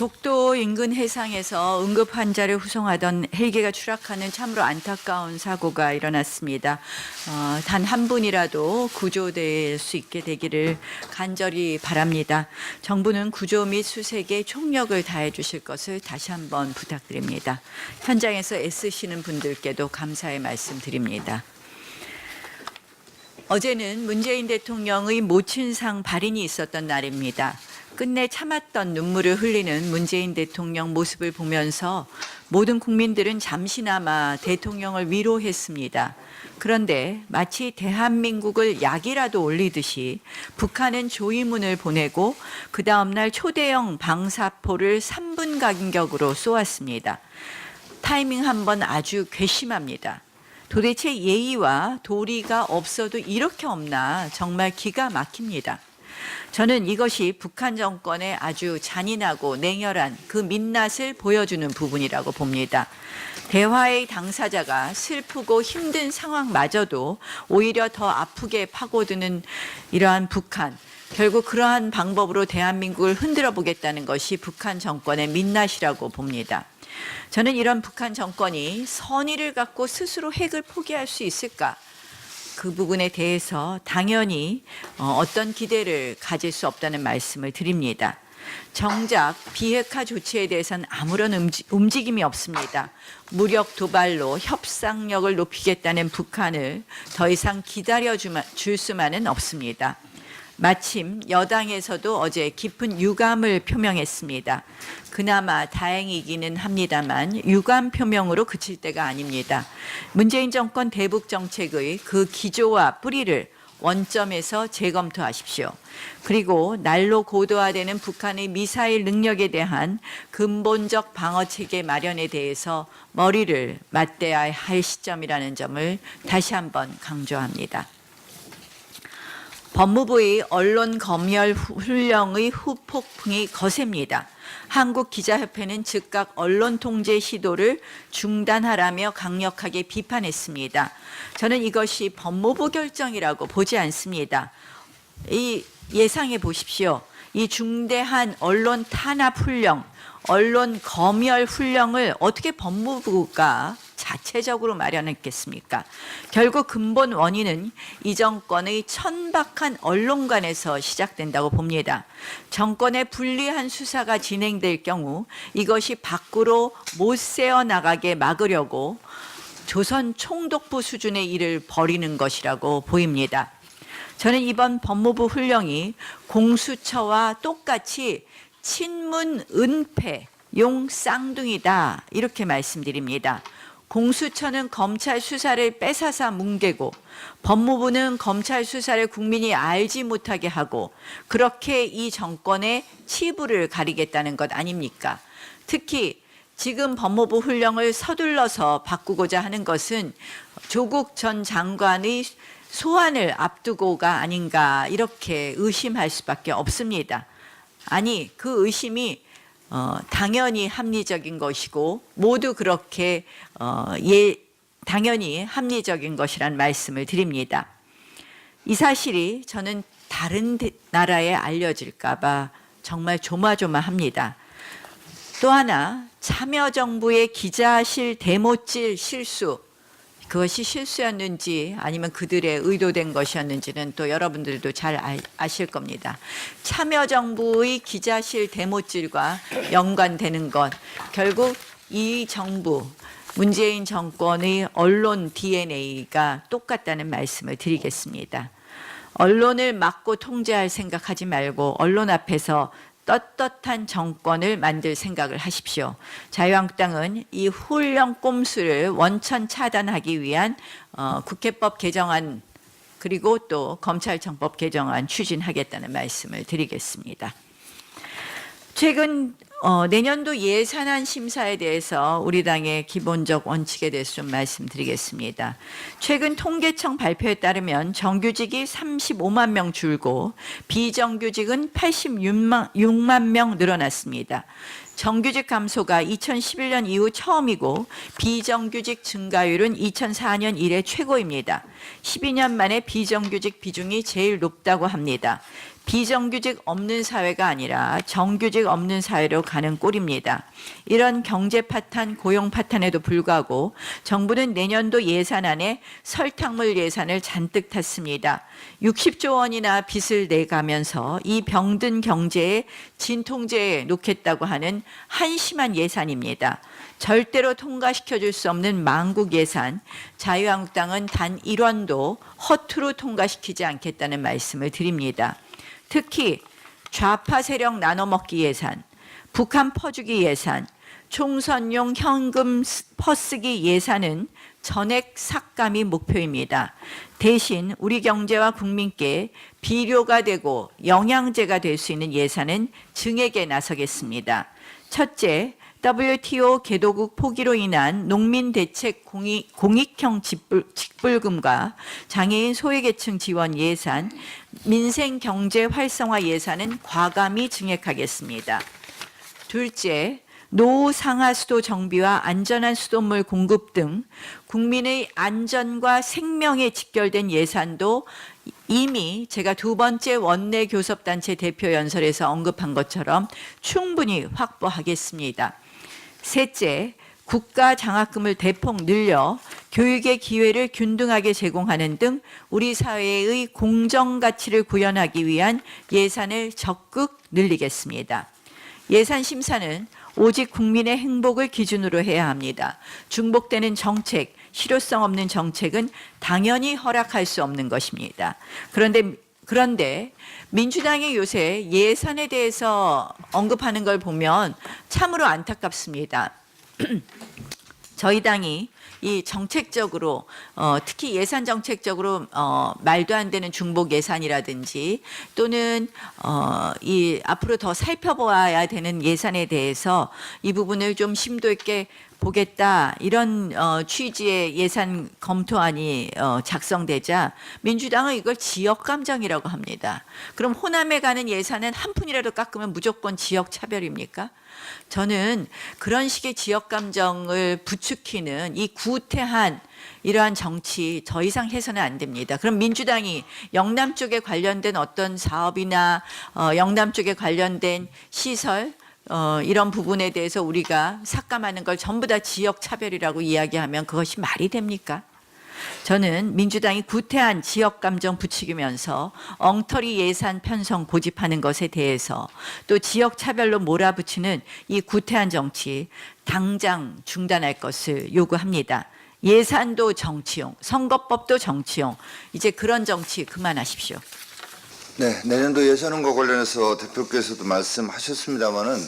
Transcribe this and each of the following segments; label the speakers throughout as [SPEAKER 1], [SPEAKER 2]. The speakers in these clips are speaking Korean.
[SPEAKER 1] 독도 인근 해상에서 응급 환자를 후송하던 헬기가 추락하는 참으로 안타까운 사고가 일어났습니다. 단 한 분이라도 구조될 수 있게 되기를 간절히 바랍니다. 정부는 구조 및 수색에 총력을 다해 주실 것을 다시 한번 부탁드립니다. 현장에서 애쓰시는 분들께도 감사의 말씀 드립니다. 어제는 문재인 대통령의 모친상 발인이 있었던 날입니다. 끝내 참았던 눈물을 흘리는 문재인 대통령 모습을 보면서 모든 국민들은 잠시나마 대통령을 위로했습니다. 그런데 마치 대한민국을 약이라도 올리듯이 북한은 조의문을 보내고 그 다음날 초대형 방사포를 3분 간격으로 쏘았습니다. 타이밍 한번 아주 괘씸합니다. 도대체 예의와 도리가 없어도 이렇게 없나 정말 기가 막힙니다. 저는 이것이 북한 정권의 아주 잔인하고 냉혈한 그 민낯을 보여주는 부분이라고 봅니다. 대화의 당사자가 슬프고 힘든 상황마저도 오히려 더 아프게 파고드는 이러한 북한. 결국 그러한 방법으로 대한민국을 흔들어 보겠다는 것이 북한 정권의 민낯이라고 봅니다. 저는 이런 북한 정권이 선의를 갖고 스스로 핵을 포기할 수 있을까? 그 부분에 대해서 당연히 어떤 기대를 가질 수 없다는 말씀을 드립니다. 정작 비핵화 조치에 대해서는 아무런 움직임이 없습니다. 무력 도발로 협상력을 높이겠다는 북한을 더 이상 기다려줄 수만은 없습니다. 마침 여당에서도 어제 깊은 유감을 표명했습니다. 그나마 다행이기는 합니다만 유감 표명으로 그칠 때가 아닙니다. 문재인 정권 대북 정책의 그 기조와 뿌리를 원점에서 재검토하십시오. 그리고 날로 고도화되는 북한의 미사일 능력에 대한 근본적 방어체계 마련에 대해서 머리를 맞대야 할 시점이라는 점을 다시 한번 강조합니다. 법무부의 언론 검열 훈령의 후폭풍이 거셉니다. 한국기자협회는 즉각 언론 통제 시도를 중단하라며 강력하게 비판했습니다. 저는 이것이 법무부 결정이라고 보지 않습니다. 예상해 보십시오. 이 중대한 언론 탄압 훈령, 언론 검열 훈령을 어떻게 법무부가 자체적으로 마련했겠습니까? 결국 근본 원인은 이 정권의 천박한 언론관에서 시작된다고 봅니다. 정권의 불리한 수사가 진행될 경우 이것이 밖으로 못 새어나가게 막으려고 조선 총독부 수준의 일을 벌이는 것이라고 보입니다. 저는 이번 법무부 훈령이 공수처와 똑같이 친문 은폐 용 쌍둥이다 이렇게 말씀드립니다. 공수처는 검찰 수사를 뺏어서 뭉개고 법무부는 검찰 수사를 국민이 알지 못하게 하고 그렇게 이 정권의 치부를 가리겠다는 것 아닙니까? 특히 지금 법무부 훈령을 서둘러서 바꾸고자 하는 것은 조국 전 장관의 소환을 앞두고가 아닌가 이렇게 의심할 수밖에 없습니다. 아니 그 의심이 당연히 합리적인 것이고 모두 그렇게 당연히 합리적인 것이란 말씀을 드립니다. 이 사실이 저는 다른 나라에 알려질까 봐 정말 조마조마합니다. 또 하나 참여정부의 기자실 데모질 실수 그것이 실수였는지 아니면 그들의 의도된 것이었는지는 또 여러분들도 잘 아실 겁니다. 참여정부의 기자실 데모질과 연관되는 것 결국 이 정부 문재인 정권의 언론 DNA가 똑같다는 말씀을 드리겠습니다. 언론을 막고 통제할 생각하지 말고 언론 앞에서 떳떳한 정권을 만들 생각을 하십시오. 자유한국당은 이 훈령 꼼수를 원천 차단하기 위한 국회법 개정안 그리고 또 검찰청법 개정안 추진하겠다는 말씀을 드리겠습니다. 최근 내년도 예산안 심사에 대해서 우리 당의 기본적 원칙에 대해서 좀 말씀드리겠습니다. 최근 통계청 발표에 따르면 정규직이 35만 명 줄고 비정규직은 86만 명 늘어났습니다. 정규직 감소가 2011년 이후 처음이고 비정규직 증가율은 2004년 이래 최고입니다. 12년 만에 비정규직 비중이 제일 높다고 합니다. 비정규직 없는 사회가 아니라 정규직 없는 사회로 가는 꼴입니다. 이런 경제 파탄, 고용 파탄에도 불구하고 정부는 내년도 예산안에 설탕물 예산을 잔뜩 탔습니다. 60조 원이나 빚을 내가면서 이 병든 경제에 진통제에 놓겠다고 하는 한심한 예산입니다. 절대로 통과시켜줄 수 없는 망국 예산, 자유한국당은 단 1원도 허투루 통과시키지 않겠다는 말씀을 드립니다. 특히 좌파 세력 나눠먹기 예산, 북한 퍼주기 예산, 총선용 현금 퍼쓰기 예산은 전액 삭감이 목표입니다. 대신 우리 경제와 국민께 비료가 되고 영양제가 될 수 있는 예산은 증액에 나서겠습니다. 첫째, WTO 개도국 포기로 인한 농민대책 공익형 직불금과 장애인 소외계층 지원 예산, 민생경제 활성화 예산은 과감히 증액하겠습니다. 둘째, 노후 상하 수도 정비와 안전한 수돗물 공급 등 국민의 안전과 생명에 직결된 예산도 이미 제가 두 번째 원내 교섭단체 대표 연설에서 언급한 것처럼 충분히 확보하겠습니다. 셋째, 국가 장학금을 대폭 늘려 교육의 기회를 균등하게 제공하는 등 우리 사회의 공정 가치를 구현하기 위한 예산을 적극 늘리겠습니다. 예산 심사는 오직 국민의 행복을 기준으로 해야 합니다. 중복되는 정책, 실효성 없는 정책은 당연히 허락할 수 없는 것입니다. 그런데 민주당이 요새 예산에 대해서 언급하는 걸 보면 참으로 안타깝습니다. 저희 당이 이 정책적으로 특히 예산 정책적으로 말도 안 되는 중복 예산이라든지 또는 이 앞으로 더 살펴봐야 되는 예산에 대해서 이 부분을 좀 심도 있게 보겠다 이런 취지의 예산 검토안이 작성되자 민주당은 이걸 지역감정이라고 합니다. 그럼 호남에 가는 예산은 한 푼이라도 깎으면 무조건 지역차별입니까? 저는 그런 식의 지역감정을 부추기는 이 구태한 이러한 정치 더 이상 해서는 안 됩니다. 그럼 민주당이 영남 쪽에 관련된 어떤 사업이나 영남 쪽에 관련된 시설 이런 부분에 대해서 우리가 삭감하는 걸 전부 다 지역 차별이라고 이야기하면 그것이 말이 됩니까? 저는 민주당이 구태한 지역 감정 부추기면서 엉터리 예산 편성 고집하는 것에 대해서 또 지역 차별로 몰아붙이는 이 구태한 정치 당장 중단할 것을 요구합니다. 예산도 정치용, 선거법도 정치용, 이제 그런 정치 그만하십시오.
[SPEAKER 2] 네, 내년도 예산안과 관련해서 대표께서도 말씀하셨습니다마는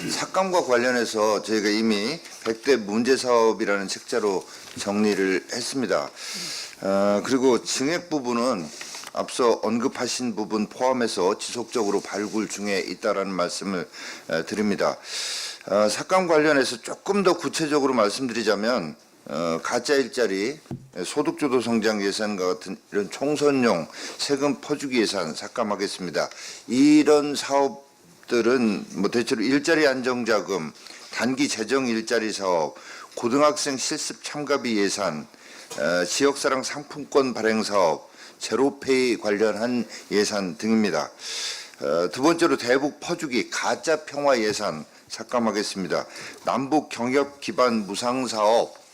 [SPEAKER 2] 삭감과 관련해서 저희가 이미 100대 문제사업이라는 책자로 정리를 했습니다. 그리고 증액 부분은 앞서 언급하신 부분 포함해서 지속적으로 발굴 중에 있다라는 말씀을 드립니다. 삭감 관련해서 조금 더 구체적으로 말씀드리자면 가짜 일자리, 소득주도 성장 예산과 같은 이런 총선용 세금 퍼주기 예산 삭감하겠습니다. 이런 사업들은 뭐 대체로 일자리 안정자금, 단기 재정 일자리 사업, 고등학생 실습 참가비 예산, 지역사랑 상품권 발행 사업, 제로페이 관련한 예산 등입니다. 두 번째로 대북 퍼주기 가짜 평화 예산 삭감하겠습니다. 남북 경협 기반 무상 사업,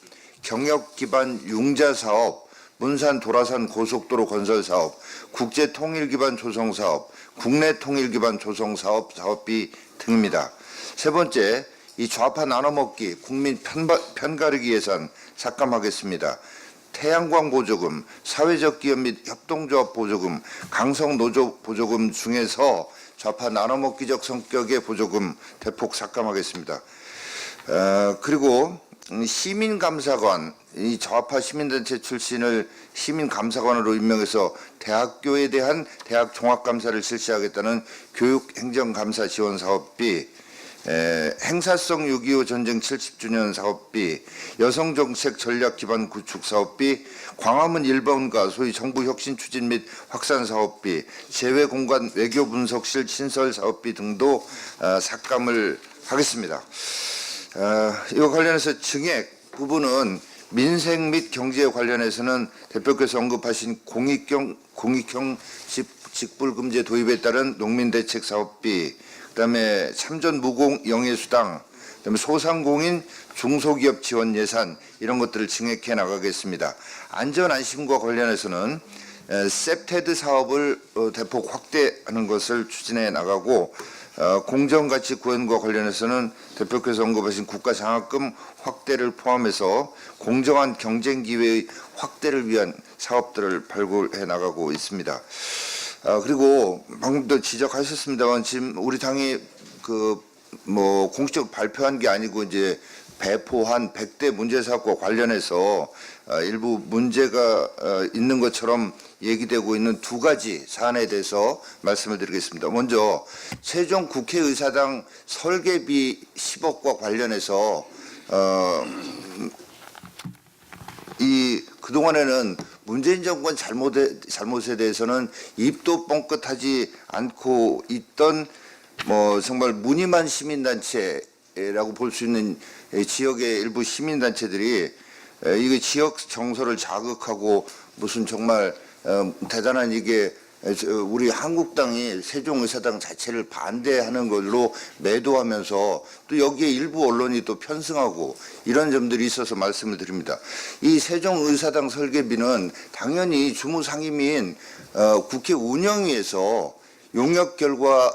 [SPEAKER 2] 경협 기반 융자 사업, 문산 도라산 고속도로 건설 사업, 국제 통일 기반 조성 사업, 국내 통일 기반 조성 사업 사업비 등입니다. 세 번째, 이 좌파 나눠먹기 국민 편가르기 예산 삭감하겠습니다. 태양광 보조금, 사회적 기업 및 협동조합 보조금, 강성 노조 보조금 중에서 좌파 나눠먹기적 성격의 보조금 대폭 삭감하겠습니다. 그리고 시민감사관, 이 좌파 시민단체 출신을 시민감사관으로 임명해서 대학교에 대한 대학 종합감사를 실시하겠다는 교육행정감사 지원 사업비, 행사성 6.25 전쟁 70주년 사업비, 여성정책 전략 기반 구축 사업비, 광화문 1번가 소위 정부 혁신 추진 및 확산 사업비, 재외공간 외교 분석실 신설 사업비 등도 삭감을 하겠습니다. 이와 관련해서 증액 부분은 민생 및 경제에 관련해서는 대표께서 언급하신 공익형 직불금제 도입에 따른 농민대책 사업비, 그다음에 참전 무공 영예수당, 그다음에 소상공인 중소기업 지원 예산 이런 것들을 증액해 나가겠습니다. 안전안심과 관련해서는 셉테드 사업을 대폭 확대하는 것을 추진해 나가고 공정가치 구현과 관련해서는 대표께서 언급하신 국가장학금 확대를 포함해서 공정한 경쟁 기회의 확대를 위한 사업들을 발굴해 나가고 있습니다. 그리고 방금도 지적하셨습니다만 지금 우리 당이 공식적으로 발표한 게 아니고 이제 배포한 100대 문제 사업과 관련해서 일부 문제가 있는 것처럼 얘기되고 있는 두 가지 사안에 대해서 말씀을 드리겠습니다. 먼저 세종 국회의사당 설계비 10억과 관련해서 그동안에는 문재인 정권 잘못에 대해서는 입도 뻥끗하지 않고 있던 정말 무늬만 시민단체라고 볼 수 있는 지역의 일부 시민단체들이 이게 지역 정서를 자극하고 무슨 정말 대단한 이게 우리 한국당이 세종의사당 자체를 반대하는 걸로 매도하면서 또 여기에 일부 언론이 또 편승하고 이런 점들이 있어서 말씀을 드립니다. 이 세종의사당 설계비는 당연히 주무상임위인 국회 운영위에서 용역 결과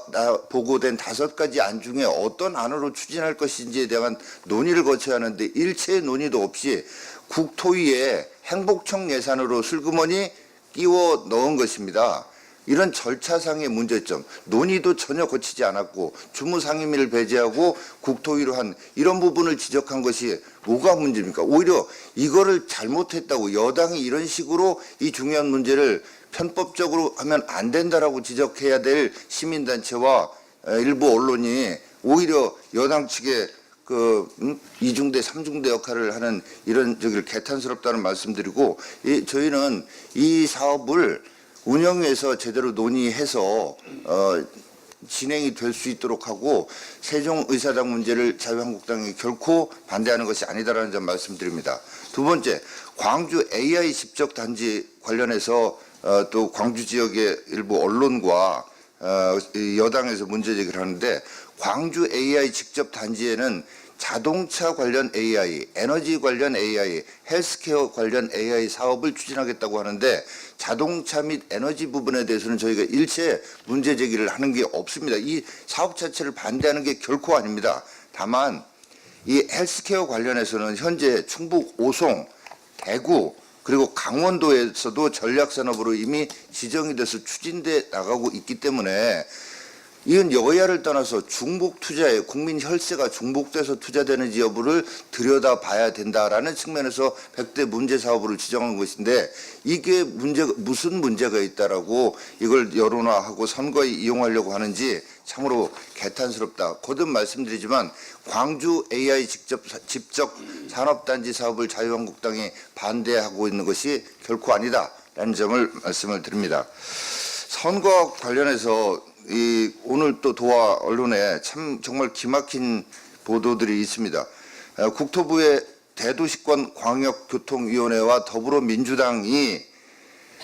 [SPEAKER 2] 보고된 5가지 안 중에 어떤 안으로 추진할 것인지에 대한 논의를 거쳐야 하는데 일체의 논의도 없이 국토위에 행복청 예산으로 슬그머니 끼워 넣은 것입니다. 이런 절차상의 문제점, 논의도 전혀 거치지 않았고 주무상임위를 배제하고 국토위로 한 이런 부분을 지적한 것이 뭐가 문제입니까? 오히려 이거를 잘못했다고 여당이 이런 식으로 이 중요한 문제를 편법적으로 하면 안 된다라고 지적해야 될 시민단체와 일부 언론이 오히려 여당 측에 이중대, 삼중대 역할을 하는 이런 개탄스럽다는 말씀드리고 저희는 이 사업을 운영위에서 제대로 논의해서 진행이 될 수 있도록 하고 세종의사당 문제를 자유한국당이 결코 반대하는 것이 아니다라는 점 말씀드립니다. 두 번째, 광주 AI 집적 단지 관련해서 또 광주 지역의 일부 언론과 여당에서 문제 제기를 하는데 광주 AI 직접 단지에는 자동차 관련 AI, 에너지 관련 AI, 헬스케어 관련 AI 사업을 추진하겠다고 하는데 자동차 및 에너지 부분에 대해서는 저희가 일체 문제 제기를 하는 게 없습니다. 이 사업 자체를 반대하는 게 결코 아닙니다. 다만 이 헬스케어 관련해서는 현재 충북 오송, 대구 그리고 강원도에서도 전략산업으로 이미 지정이 돼서 추진돼 나가고 있기 때문에 이건 여야를 떠나서 중복 투자에 국민 혈세가 중복돼서 투자되는지 여부를 들여다봐야 된다라는 측면에서 100대 문제 사업으로 지정한 것인데 이게 무슨 문제가 있다라고 이걸 여론화하고 선거에 이용하려고 하는지 참으로 개탄스럽다. 거듭 말씀드리지만 광주 AI 집적 산업단지 사업을 자유한국당이 반대하고 있는 것이 결코 아니다라는 점을 말씀을 드립니다. 선거와 관련해서 오늘 또 도화 언론에 참 정말 기막힌 보도들이 있습니다. 국토부의 대도시권 광역교통위원회와 더불어민주당이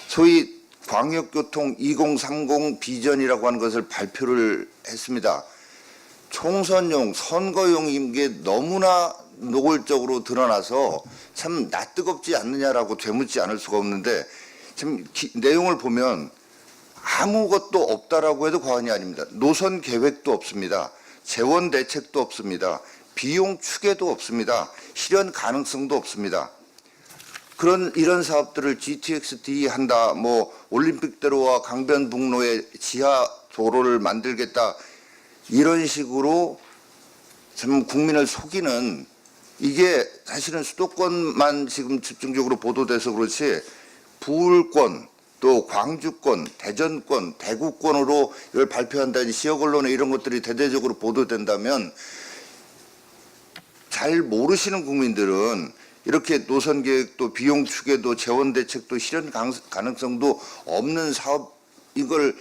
[SPEAKER 2] 소위 광역교통 2030 비전이라고 하는 것을 발표를 했습니다. 총선용, 선거용인 게 너무나 노골적으로 드러나서 참 낯뜨겁지 않느냐라고 되묻지 않을 수가 없는데 참 내용을 보면 아무것도 없다라고 해도 과언이 아닙니다. 노선 계획도 없습니다. 재원 대책도 없습니다. 비용 추계도 없습니다. 실현 가능성도 없습니다. 이런 사업들을 GTX-D 한다, 올림픽대로와 강변북로의 지하 도로를 만들겠다, 이런 식으로 참 국민을 속이는 이게 사실은 수도권만 지금 집중적으로 보도돼서 그렇지 부울권, 또 광주권, 대전권, 대구권으로 이걸 발표한다니 지역 언론에 이런 것들이 대대적으로 보도된다면 잘 모르시는 국민들은 이렇게 노선 계획도 비용 추계도 재원 대책도 실현 가능성도 없는 사업 이걸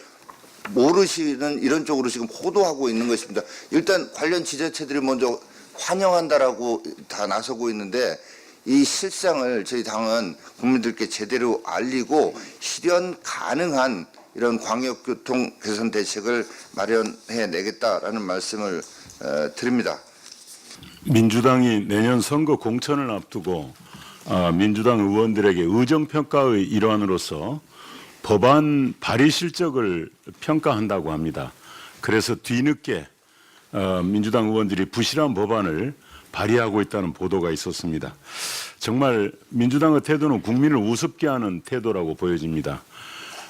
[SPEAKER 2] 모르시는 이런 쪽으로 지금 호도하고 있는 것입니다. 일단 관련 지자체들이 먼저 환영한다라고 다 나서고 있는데 이 실상을 저희 당은 국민들께 제대로 알리고 실현 가능한 이런 광역교통 개선 대책을 마련해 내겠다라는 말씀을 드립니다.
[SPEAKER 3] 민주당이 내년 선거 공천을 앞두고 민주당 의원들에게 의정평가의 일환으로서 법안 발의 실적을 평가한다고 합니다. 그래서 뒤늦게 민주당 의원들이 부실한 법안을 발의하고 있다는 보도가 있었습니다. 정말 민주당의 태도는 국민을 우습게 하는 태도라고 보여집니다.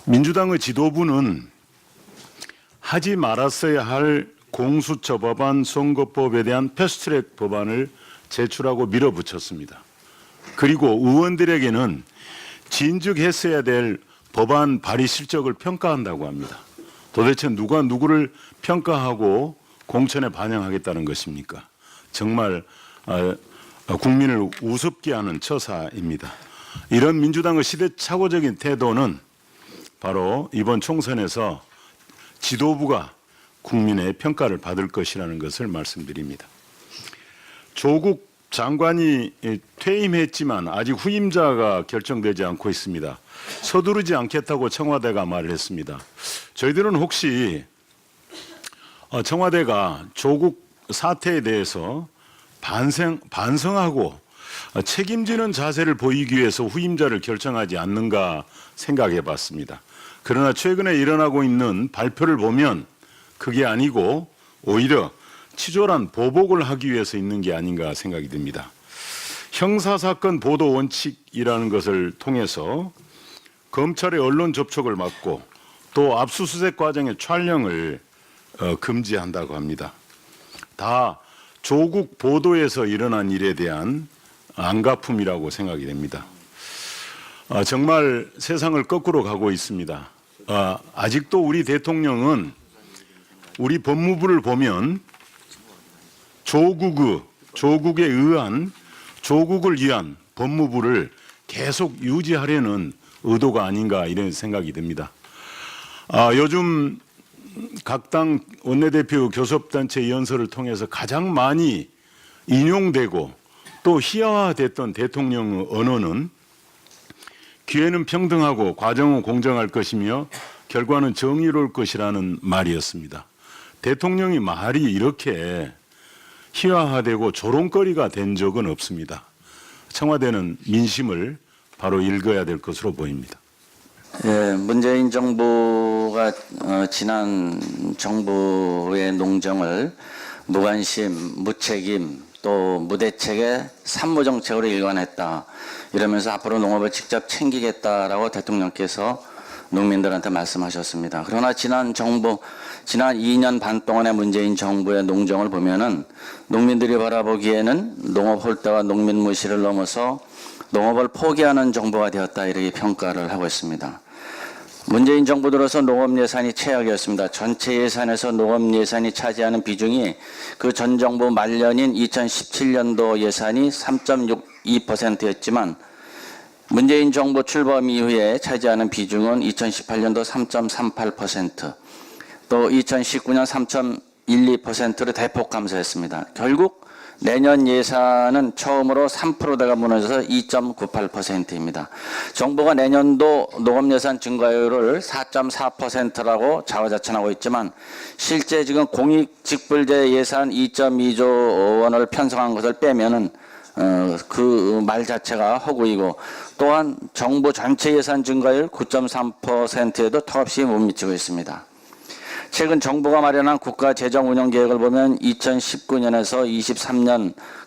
[SPEAKER 3] 민주당의 지도부는 하지 말았어야 할 공수처 법안, 선거법에 대한 패스트트랙 법안을 제출하고 밀어붙였습니다. 그리고 의원들에게는 진즉했어야 될 법안 발의 실적을 평가한다고 합니다. 도대체 누가 누구를 평가하고 공천에 반영하겠다는 것입니까? 정말 국민을 우습게 하는 처사입니다. 이런 민주당의 시대착오적인 태도는 바로 이번 총선에서 지도부가 국민의 평가를 받을 것이라는 것을 말씀드립니다. 조국 장관이 퇴임했지만 아직 후임자가 결정되지 않고 있습니다. 서두르지 않겠다고 청와대가 말을 했습니다. 저희들은 혹시 청와대가 조국 사태에 대해서 반성하고 책임지는 자세를 보이기 위해서 후임자를 결정하지 않는가 생각해 봤습니다. 그러나 최근에 일어나고 있는 발표를 보면 그게 아니고 오히려 치졸한 보복을 하기 위해서 있는 게 아닌가 생각이 듭니다. 형사사건 보도 원칙이라는 것을 통해서 검찰의 언론 접촉을 막고 또 압수수색 과정의 촬영을 금지한다고 합니다. 다 조국 보도에서 일어난 일에 대한 안갚음이라고 생각이 됩니다. 정말 세상을 거꾸로 가고 있습니다. 아직도 우리 대통령은 우리 법무부를 보면 조국을 위한 법무부를 계속 유지하려는 의도가 아닌가 이런 생각이 듭니다. 요즘 각 당 원내대표 교섭단체 연설을 통해서 가장 많이 인용되고 또 희화화됐던 대통령의 언어는 기회는 평등하고 과정은 공정할 것이며 결과는 정의로울 것이라는 말이었습니다. 대통령이 말이 이렇게 희화화되고 조롱거리가 된 적은 없습니다. 청와대는 민심을 바로 읽어야 될 것으로 보입니다.
[SPEAKER 4] 예, 문재인 정부가 지난 정부의 농정을 무관심, 무책임, 또 무대책의 산무정책으로 일관했다. 이러면서 앞으로 농업을 직접 챙기겠다라고 대통령께서 농민들한테 말씀하셨습니다. 그러나 지난 2년 반 동안의 문재인 정부의 농정을 보면은 농민들이 바라보기에는 농업 홀대와 농민 무시를 넘어서 농업을 포기하는 정부가 되었다 이렇게 평가를 하고 있습니다. 문재인 정부 들어서 농업 예산이 최악이었습니다. 전체 예산에서 농업 예산이 차지하는 비중이 그 전 정부 말년인 2017년도 예산이 3.62%였지만 문재인 정부 출범 이후에 차지하는 비중은 2018년도 3.38%, 또 2019년 3.12%로 대폭 감소했습니다. 결국 내년 예산은 처음으로 3%대가 무너져서 2.98%입니다. 정부가 내년도 농업 예산 증가율을 4.4%라고 자화자찬하고 있지만 실제 지금 공익직불제 예산 2.2조 원을 편성한 것을 빼면은 그 말 자체가 허구이고 또한 정부 전체 예산 증가율 9.3%에도 턱없이 못 미치고 있습니다. 최근 정부가 마련한 국가 재정 운영 계획을 보면 2019년에서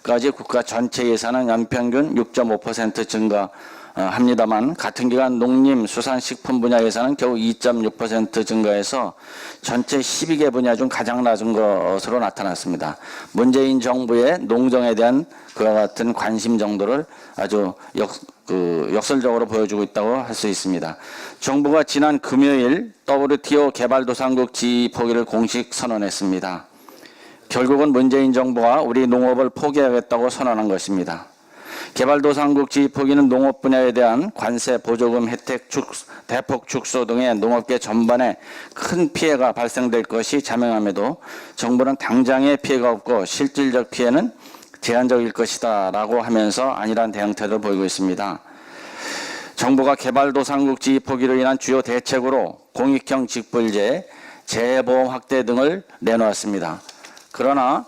[SPEAKER 4] 23년까지 국가 전체 예산은 연평균 6.5% 증가합니다만 같은 기간 농림, 수산, 식품 분야 예산은 겨우 2.6% 증가해서 전체 12개 분야 중 가장 낮은 것으로 나타났습니다. 문재인 정부의 농정에 대한 그와 같은 관심 정도를 아주 역설적으로 보여주고 있다고 할 수 있습니다. 정부가 지난 금요일 WTO 개발도상국 지위 포기를 공식 선언했습니다. 결국은 문재인 정부가 우리 농업을 포기하겠다고 선언한 것입니다. 개발도상국 지위 포기는 농업 분야에 대한 관세, 보조금 혜택 대폭 축소 등의 농업계 전반에 큰 피해가 발생될 것이 자명함에도 정부는 당장의 피해가 없고 실질적 피해는 제한적일 것이다 라고 하면서 안일한 대응 태도를 보이고 있습니다. 정부가 개발도상국 지위 포기로 인한 주요 대책으로 공익형 직불제, 재보험 확대 등을 내놓았습니다. 그러나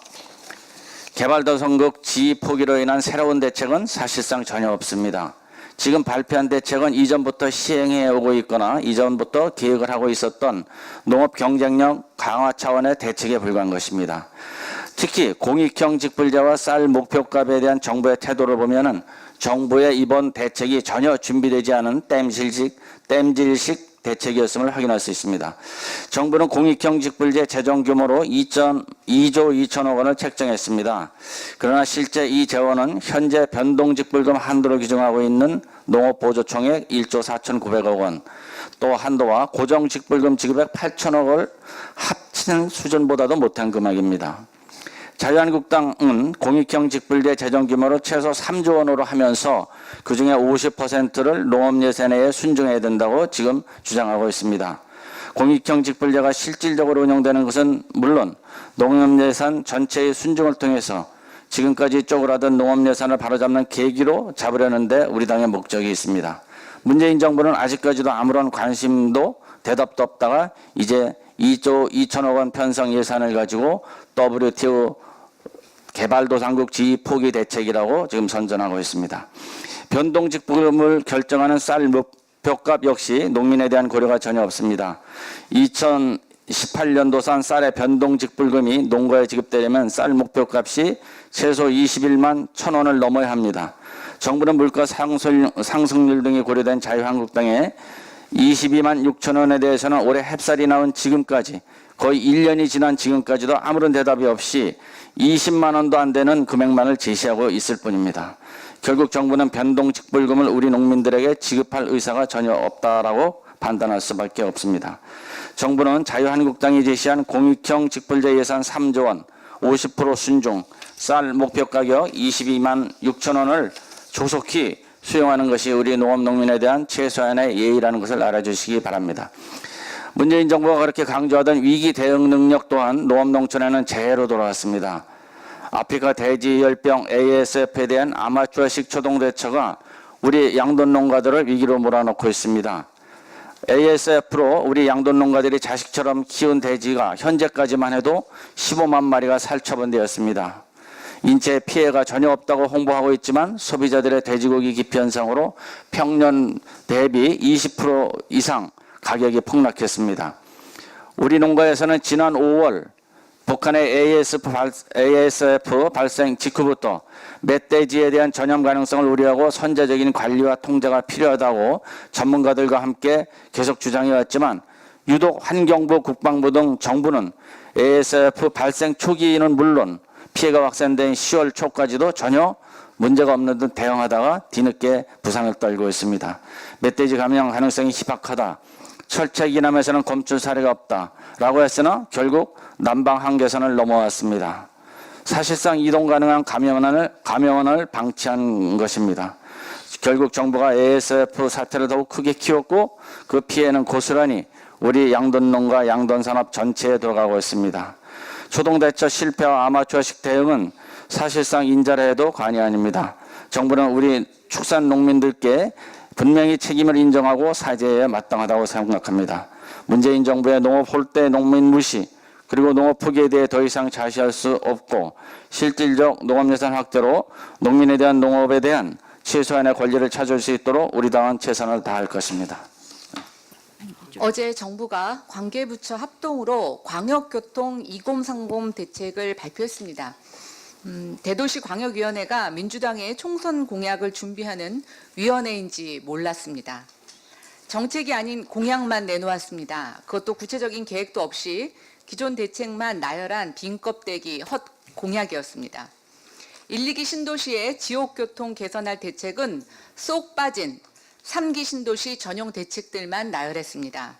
[SPEAKER 4] 개발도상국 지위 포기로 인한 새로운 대책은 사실상 전혀 없습니다. 지금 발표한 대책은 이전부터 시행해 오고 있거나 이전부터 계획을 하고 있었던 농업 경쟁력 강화 차원의 대책에 불과한 것입니다. 특히 공익형 직불제와 쌀 목표값에 대한 정부의 태도를 보면은 정부의 이번 대책이 전혀 준비되지 않은 땜질식 대책이었음을 확인할 수 있습니다. 정부는 공익형 직불제 재정 규모로 2조 2천억 원을 책정했습니다. 그러나 실제 이 재원은 현재 변동직불금 한도로 규정하고 있는 농업보조총액 1조 4,900억 원, 또 한도와 고정직불금 지급액 8천억을 합친 수준보다도 못한 금액입니다. 자유한국당은 공익형 직불제 재정 규모를 최소 3조 원으로 하면서 그중에 50%를 농업예산에 순정해야 된다고 지금 주장하고 있습니다. 공익형 직불제가 실질적으로 운영되는 것은 물론 농업예산 전체의 순정을 통해서 지금까지 쪼그라든 농업예산을 바로잡는 계기로 잡으려는데 우리 당의 목적이 있습니다. 문재인 정부는 아직까지도 아무런 관심도 대답도 없다가 이제 2조 2천억 원 편성 예산을 가지고 WTO 개발도상국 지위 포기 대책이라고 지금 선전하고 있습니다. 변동직불금을 결정하는 쌀 목표값 역시 농민에 대한 고려가 전혀 없습니다. 2018년도산 쌀의 변동직불금이 농가에 지급되려면 쌀 목표값이 최소 21만 1,000원을 넘어야 합니다. 정부는 물가 상승률 등이 고려된 자유한국당의 22만 6천 원에 대해서는 올해 햅쌀이 나온 지금까지 거의 1년이 지난 지금까지도 아무런 대답이 없이 20만 원도 안 되는 금액만을 제시하고 있을 뿐입니다. 결국 정부는 변동직불금을 우리 농민들에게 지급할 의사가 전혀 없다라고 판단할 수밖에 없습니다. 정부는 자유한국당이 제시한 공익형 직불제 예산 3조 원, 50% 순종, 쌀 목표 가격 22만 6천 원을 조속히 수용하는 것이 우리 농민에 대한 최소한의 예의라는 것을 알아주시기 바랍니다. 문재인 정부가 그렇게 강조하던 위기 대응 능력 또한 농업농촌에는 제로 돌아왔습니다. 아프리카 돼지열병 ASF에 대한 아마추어식 초동대처가 우리 양돈 농가들을 위기로 몰아넣고 있습니다. ASF로 우리 양돈 농가들이 자식처럼 키운 돼지가 현재까지만 해도 15만 마리가 살처분되었습니다. 인체에 피해가 전혀 없다고 홍보하고 있지만 소비자들의 돼지고기 기피 현상으로 평년 대비 20% 이상 가격이 폭락했습니다. 우리 농가에서는 지난 5월 북한의 ASF 발생 직후부터 멧돼지에 대한 전염 가능성을 우려하고 선제적인 관리와 통제가 필요하다고 전문가들과 함께 계속 주장해왔지만 유독 환경부, 국방부 등 정부는 ASF 발생 초기는 물론 피해가 확산된 10월 초까지도 전혀 문제가 없는 듯 대응하다가 뒤늦게 부상을 떨고 있습니다. 멧돼지 감염 가능성이 희박하다. 철책 이남에서는 검출 사례가 없다라고 했으나 결국 남방 한계선을 넘어왔습니다. 사실상 이동 가능한 감염원을 방치한 것입니다. 결국 정부가 ASF 사태를 더욱 크게 키웠고 그 피해는 고스란히 우리 양돈농가 양돈산업 전체에 돌아가고 있습니다. 초동대처 실패와 아마추어식 대응은 사실상 인자해도 과언이 아닙니다. 정부는 우리 축산 농민들께 분명히 책임을 인정하고 사죄에 마땅하다고 생각합니다. 문재인 정부의 농업 홀대 농민 무시 그리고 농업 포기에 대해 더 이상 자시할 수 없고 실질적 농업예산 확대로 농민에 대한 농업에 대한 최소한의 권리를 찾을 수 있도록 우리 당은 최선을 다할 것입니다.
[SPEAKER 5] 어제 정부가 관계부처 합동으로 광역교통 2030 대책을 발표했습니다. 대도시광역위원회가 민주당의 총선 공약을 준비하는 위원회인지 몰랐습니다. 정책이 아닌 공약만 내놓았습니다. 그것도 구체적인 계획도 없이 기존 대책만 나열한 빈 껍데기 헛 공약이었습니다. 1, 2기 신도시의 지옥교통 개선할 대책은 쏙 빠진 3기 신도시 전용 대책들만 나열했습니다.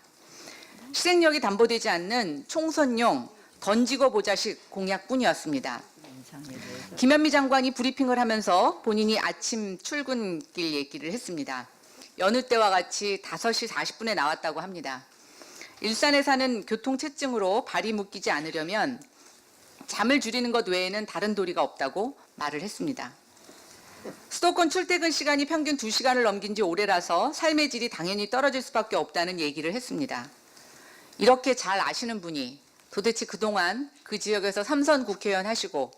[SPEAKER 5] 실행력이 담보되지 않는 총선용 던지고 보자식 공약뿐이었습니다. 김현미 장관이 브리핑을 하면서 본인이 아침 출근길 얘기를 했습니다. 여느 때와 같이 5시 40분에 나왔다고 합니다. 일산에 사는 교통체증으로 발이 묶이지 않으려면 잠을 줄이는 것 외에는 다른 도리가 없다고 말을 했습니다. 수도권 출퇴근 시간이 평균 2시간을 넘긴 지 오래라서 삶의 질이 당연히 떨어질 수밖에 없다는 얘기를 했습니다. 이렇게 잘 아시는 분이 도대체 그동안 그 지역에서 3선 국회의원 하시고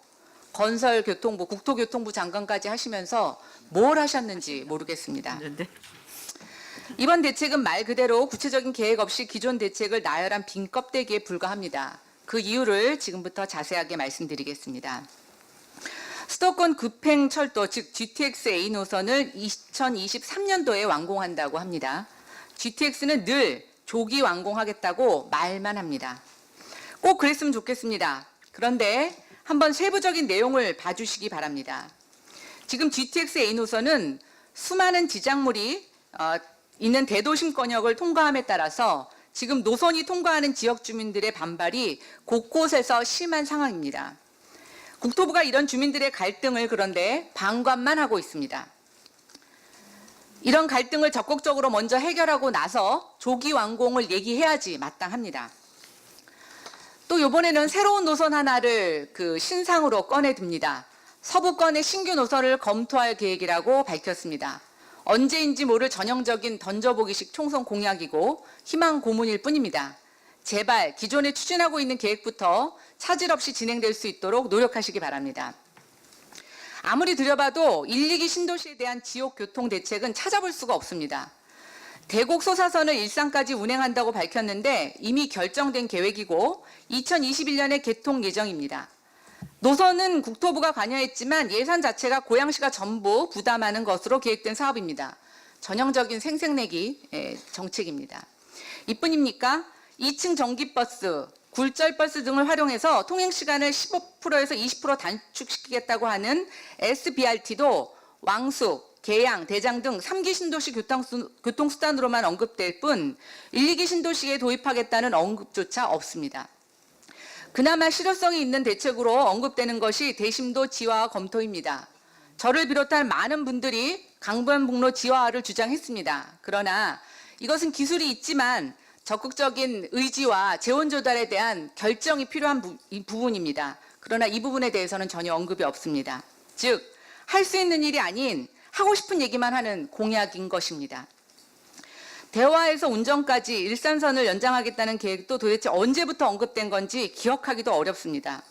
[SPEAKER 5] 건설교통부, 국토교통부 장관까지 하시면서 뭘 하셨는지 모르겠습니다.
[SPEAKER 1] 네.
[SPEAKER 5] 이번 대책은 말 그대로 구체적인 계획 없이 기존 대책을 나열한 빈 껍데기에 불과합니다. 그 이유를 지금부터 자세하게 말씀드리겠습니다. 수도권 급행철도 즉 GTX A 노선을 2023년도에 완공한다고 합니다. GTX는 늘 조기 완공하겠다고 말만 합니다. 꼭 그랬으면 좋겠습니다. 그런데 한번 세부적인 내용을 봐주시기 바랍니다. 지금 GTX A 노선은 수많은 지작물이 있는 대도심권역을 통과함에 따라서 지금 노선이 통과하는 지역 주민들의 반발이 곳곳에서 심한 상황입니다. 국토부가 이런 주민들의 갈등을 그런데 방관만 하고 있습니다. 이런 갈등을 적극적으로 먼저 해결하고 나서 조기 완공을 얘기해야지 마땅합니다. 또 이번에는 새로운 노선 하나를 신상으로 꺼내듭니다. 서부권의 신규 노선을 검토할 계획이라고 밝혔습니다. 언제인지 모를 전형적인 던져보기식 총선 공약이고 희망 고문일 뿐입니다. 제발 기존에 추진하고 있는 계획부터 차질 없이 진행될 수 있도록 노력하시기 바랍니다. 아무리 들여봐도 1, 2기 신도시에 대한 지역 교통 대책은 찾아볼 수가 없습니다. 대곡 소사선을 일산까지 운행한다고 밝혔는데 이미 결정된 계획이고 2021년에 개통 예정입니다. 노선은 국토부가 관여했지만 예산 자체가 고양시가 전부 부담하는 것으로 계획된 사업입니다. 전형적인 생색내기 정책입니다. 이뿐입니까? 2층 전기버스, 굴절버스 등을 활용해서 통행시간을 15%에서 20% 단축시키겠다고 하는 SBRT도 왕숙, 계양, 대장 등 3기 신도시 교통수단으로만 언급될 뿐 1, 2기 신도시에 도입하겠다는 언급조차 없습니다. 그나마 실효성이 있는 대책으로 언급되는 것이 대심도 지화 검토입니다. 저를 비롯한 많은 분들이 강변북로 지화를 주장했습니다. 그러나 이것은 기술이 있지만 적극적인 의지와 재원 조달에 대한 결정이 필요한 부분입니다. 그러나 이 부분에 대해서는 전혀 언급이 없습니다. 즉, 할 수 있는 일이 아닌 하고 싶은 얘기만 하는 공약인 것입니다. 대화에서 운전까지 일산선을 연장하겠다는 계획도 도대체 언제부터 언급된 건지 기억하기도 어렵습니다.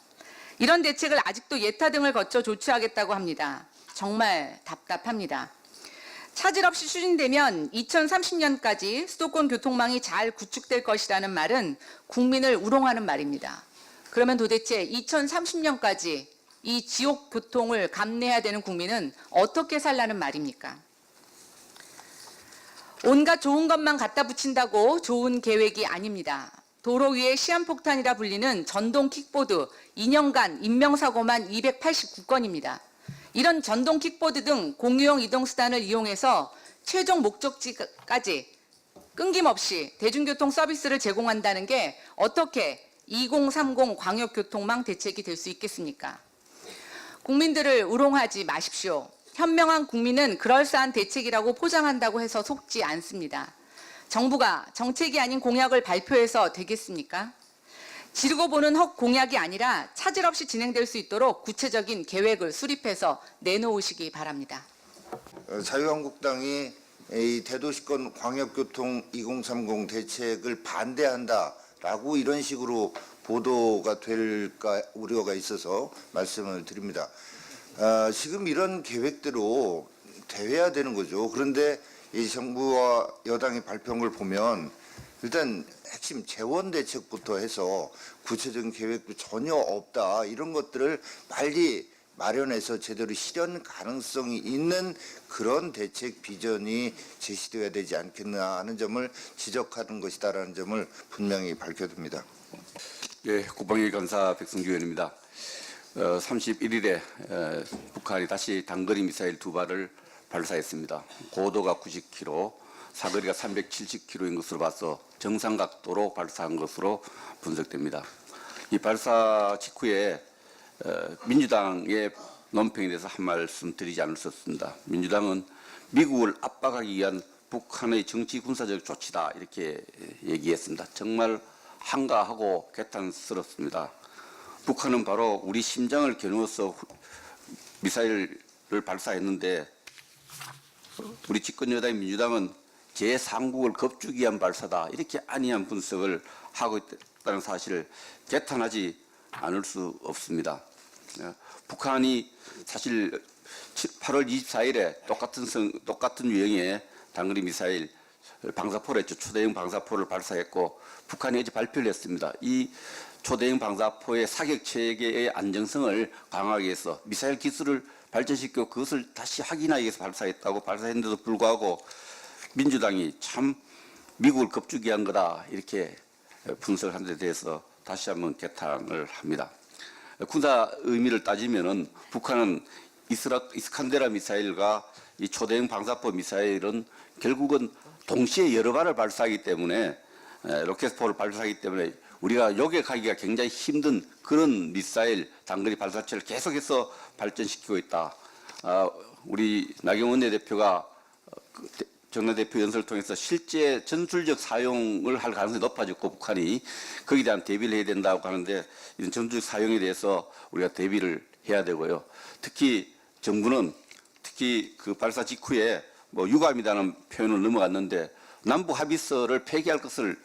[SPEAKER 5] 이런 대책을 아직도 예타 등을 거쳐 조치하겠다고 합니다. 정말 답답합니다. 차질 없이 추진되면 2030년까지 수도권 교통망이 잘 구축될 것이라는 말은 국민을 우롱하는 말입니다. 그러면 도대체 2030년까지 이 지옥 교통을 감내해야 되는 국민은 어떻게 살라는 말입니까? 온갖 좋은 것만 갖다 붙인다고 좋은 계획이 아닙니다. 도로 위에 시한폭탄이라 불리는 전동 킥보드 2년간 인명사고만 289건입니다. 이런 전동 킥보드 등 공유용 이동수단을 이용해서 최종 목적지까지 끊김없이 대중교통 서비스를 제공한다는 게 어떻게 2030 광역교통망 대책이 될 수 있겠습니까? 국민들을 우롱하지 마십시오. 현명한 국민은 그럴싸한 대책이라고 포장한다고 해서 속지 않습니다. 정부가 정책이 아닌 공약을 발표해서 되겠습니까? 지르고 보는 헛 공약이 아니라 차질 없이 진행될 수 있도록 구체적인 계획을 수립해서 내놓으시기 바랍니다.
[SPEAKER 2] 자유한국당이 이 대도시권 광역교통 2030 대책을 반대한다라고 이런 식으로 보도가 될까 우려가 있어서 말씀을 드립니다. 지금 이런 계획대로 돼야 되는 거죠. 그런데 이 정부와 여당이 발표한 걸 보면 일단 핵심 재원 대책부터 해서 구체적인 계획도 전혀 없다. 이런 것들을 빨리 마련해서 제대로 실현 가능성이 있는 그런 대책 비전이 제시되어야 되지 않겠나 하는 점을 지적하는 것이다라는 점을 분명히 밝혀둡니다.
[SPEAKER 6] 예, 국방위 간사 백승주 의원입니다. 31일에 북한이 다시 단거리 미사일 2발을 발사했습니다. 고도가 90km, 사거리가 370km인 것으로 봐서 정상 각도로 발사한 것으로 분석됩니다. 이 발사 직후에 민주당의 논평에 대해서 한 말씀 드리지 않을 수 없습니다. 민주당은 미국을 압박하기 위한 북한의 정치 군사적 조치다 이렇게 얘기했습니다. 정말 한가하고 개탄스럽습니다. 북한은 바로 우리 심장을 겨누어서 미사일을 발사했는데 우리 집권 여당인 민주당은 제3국을 겁주기 위한 발사다. 이렇게 안이한 분석을 하고 있다는 사실을 개탄하지 않을 수 없습니다. 북한이 사실 8월 24일에 똑같은 유형의 단거리 미사일 방사포를 했죠. 초대형 방사포를 발사했고 북한이 어제 발표를 했습니다. 이 초대형 방사포의 사격 체계의 안정성을 강화하기 위해서 미사일 기술을 발전시키고 그것을 다시 확인하기 위해서 발사했다고 발사했는데도 불구하고 민주당이 참 미국을 겁주기 위한 거다 이렇게 분석한 데 대해서 다시 한번 개탄을 합니다. 군사 의미를 따지면은 북한은 이스칸데라 미사일과 이 초대형 방사포 미사일은 결국은 동시에 여러 발을 발사하기 때문에 로켓포를 발사하기 때문에 우리가 요격하기가 굉장히 힘든 그런 미사일 단거리 발사체를 계속해서 발전시키고 있다. 우리 나경원 대표가 정례대표 연설을 통해서 실제 전술적 사용을 할 가능성이 높아졌고 북한이 거기에 대한 대비를 해야 된다고 하는데 이런 전술적 사용에 대해서 우리가 대비를 해야 되고요. 특히 정부는 특히 그 발사 직후에 뭐 유감이라는 표현을 넘어갔는데 남북 합의서를 폐기할 것을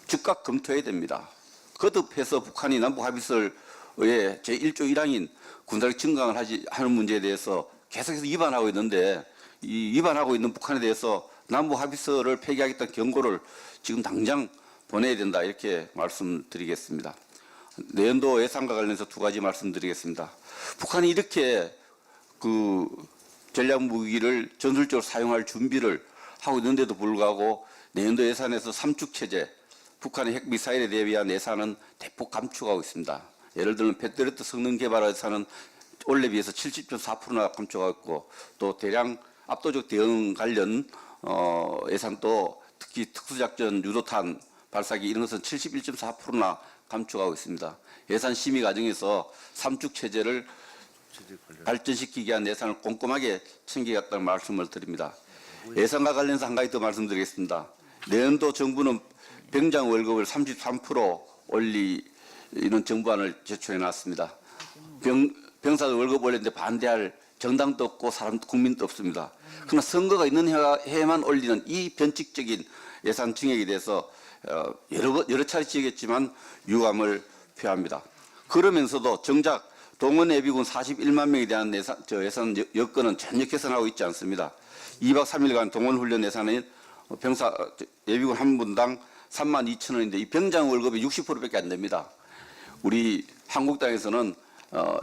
[SPEAKER 6] 즉각 검토해야 됩니다. 거듭해서 북한이 남북 합의서의 제1조 1항인 군사력 증강을 하는 문제에 대해서 계속해서 위반하고 있는데 이 위반하고 있는 북한에 대해서 남북 합의서를 폐기하겠다는 경고를 지금 당장 보내야 된다 이렇게 말씀드리겠습니다. 내년도 예산과 관련해서 두 가지 말씀드리겠습니다. 북한이 이렇게 그 전략 무기를 전술적으로 사용할 준비를 하고 있는데도 불구하고 내년도 예산에서 삼축 체제, 북한의 핵 미사일에 대비한 예산은 대폭 감축하고 있습니다. 예를 들면 패트리어트 성능 개발 예산은 올해 비해서 70.4%나 감축하고 있고 또 대량 압도적 대응 관련 예산도 특히 특수작전 유도탄 발사기 이런 것은 71.4%나 감축하고 있습니다. 예산 심의 과정에서 삼축 체제를 발전시키기 위한 예산을 꼼꼼하게 챙기겠다는 말씀을 드립니다. 예산과 관련해서 한 가지 더 말씀드리겠습니다. 내년도 정부는 병장 월급을 33% 올리는 정부안을 제출해 놨습니다. 병사들 월급 올리는데 반대할 정당도 없고 국민도 없습니다. 그러나 선거가 있는 해에만 올리는 이 변칙적인 예산 증액에 대해서 여러 차례 지적했지만 유감을 표합니다. 그러면서도 정작 동원 예비군 41만 명에 대한 예산 여건은 전혀 개선하고 있지 않습니다. 2박 3일간 동원 훈련 예산은 병사 예비군 한 분당 32,000원인데 이 병장 월급이 60%밖에 안 됩니다. 우리 한국당에서는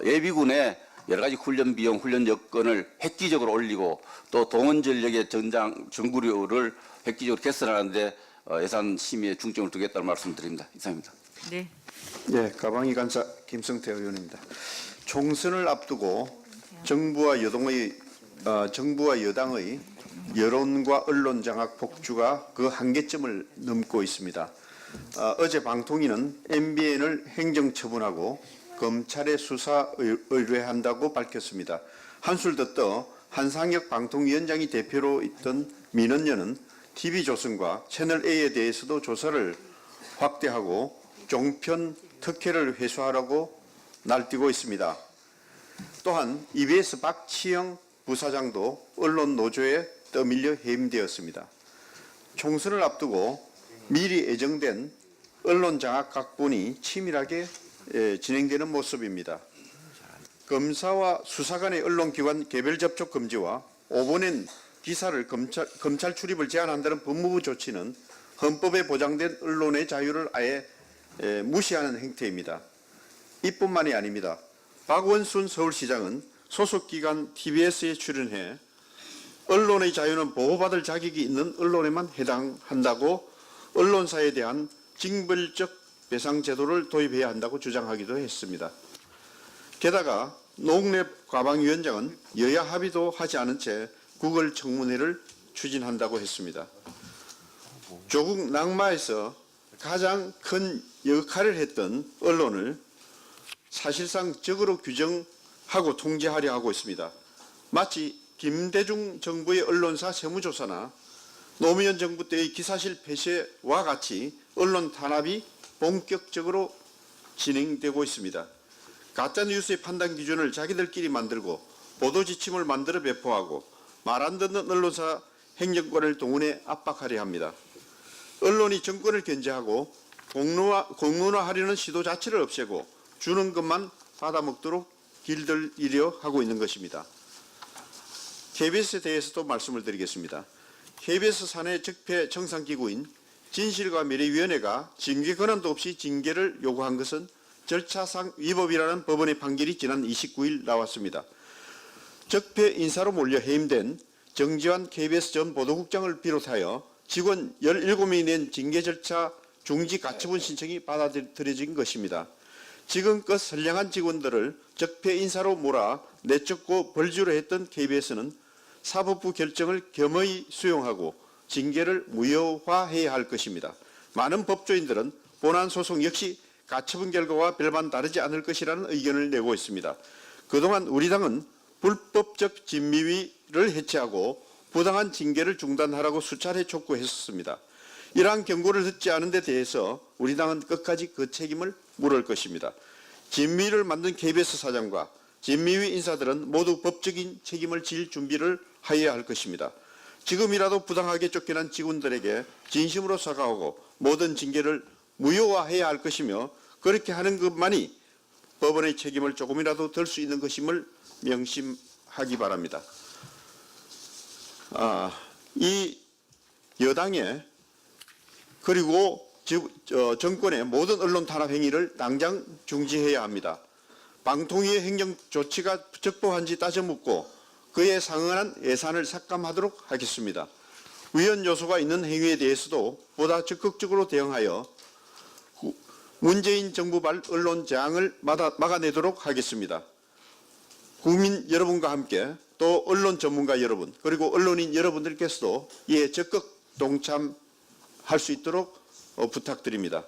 [SPEAKER 6] 예비군의 여러 가지 훈련 비용, 훈련 여건을 획기적으로 올리고 또 동원 전력의 전구료를 획기적으로 개선하는데 예산 심의에 중점을 두겠다는 말씀드립니다. 이상입니다.
[SPEAKER 1] 네.
[SPEAKER 7] 예, 가방위 간사 김성태 의원입니다. 총선을 앞두고 정부와 여당의 여론과 언론 장악 폭주가 그 한계점을 넘고 있습니다. 어제 방통위는 MBN을 행정처분하고 검찰에 수사 의뢰한다고 밝혔습니다. 한술 더 떠 한상혁 방통위원장이 대표로 있던 민원연은 TV조선과 채널A에 대해서도 조사를 확대하고 종편 특혜를 회수하라고 날뛰고 있습니다. 또한 EBS 박치영 부사장도 언론 노조에 떠밀려 해임되었습니다. 총선을 앞두고 미리 예정된 언론 장악 각본이 치밀하게 진행되는 모습입니다. 검사와 수사관의 언론기관 개별 접촉 금지와 오보낸 기사를 검찰 출입을 제한한다는 법무부 조치는 헌법에 보장된 언론의 자유를 아예 무시하는 행태입니다. 이뿐만이 아닙니다. 박원순 서울시장은 소속기관 TBS에 출연해 언론의 자유는 보호받을 자격이 있는 언론에만 해당한다고 언론사에 대한 징벌적 배상 제도를 도입해야 한다고 주장하기도 했습니다. 게다가 노웅래 과방위원장은 여야 합의도 하지 않은 채 국을 청문회를 추진한다고 했습니다. 조국 낙마에서 가장 큰 역할을 했던 언론을 사실상 적으로 규정하고 통제하려 하고 있습니다. 마치 김대중 정부의 언론사 세무조사나 노무현 정부 때의 기사실 폐쇄와 같이 언론 탄압이 본격적으로 진행되고 있습니다. 가짜뉴스의 판단 기준을 자기들끼리 만들고 보도 지침을 만들어 배포하고 말 안 듣는 언론사 행정권을 동원해 압박하려 합니다. 언론이 정권을 견제하고 공론화하려는 시도 자체를 없애고 주는 것만 받아먹도록 길들이려 하고 있는 것입니다. KBS에 대해서도 말씀을 드리겠습니다. KBS 사내 적폐 청산기구인 진실과미래위원회가 징계 권한도 없이 징계를 요구한 것은 절차상 위법이라는 법원의 판결이 지난 29일 나왔습니다. 적폐 인사로 몰려 해임된 정지환 KBS 전 보도국장을 비롯하여 직원 17명이 낸 징계 절차 중지 가처분 신청이 받아들여진 것입니다. 지금껏 선량한 직원들을 적폐 인사로 몰아 내쫓고 벌주로 했던 KBS는 사법부 결정을 겸허히 수용하고 징계를 무효화해야 할 것입니다. 많은 법조인들은 본안 소송 역시 가처분 결과와 별반 다르지 않을 것이라는 의견을 내고 있습니다. 그동안 우리 당은 불법적 진미위를 해체하고 부당한 징계를 중단하라고 수차례 촉구했었습니다. 이러한 경고를 듣지 않은 데 대해서 우리 당은 끝까지 그 책임을 물을 것입니다. 진미위를 만든 KBS 사장과 진미위 인사들은 모두 법적인 책임을 질 준비를 하여야 할 것입니다. 지금이라도 부당하게 쫓겨난 직원들에게 진심으로 사과하고 모든 징계를 무효화해야 할 것이며 그렇게 하는 것만이 법원의 책임을 조금이라도 덜 수 있는 것임을 명심하기 바랍니다. 이 여당의 그리고 정권의 모든 언론 탄압 행위를 당장 중지해야 합니다. 방통위의 행정 조치가 적법한지 따져 묻고 그에 상응한 예산을 삭감하도록 하겠습니다. 위헌 요소가 있는 행위에 대해서도 보다 적극적으로 대응하여 문재인 정부발 언론 저항을 막아내도록 하겠습니다. 국민 여러분과 함께 또 언론 전문가 여러분 그리고 언론인 여러분들께서도 이에 적극 동참할 수 있도록 부탁드립니다.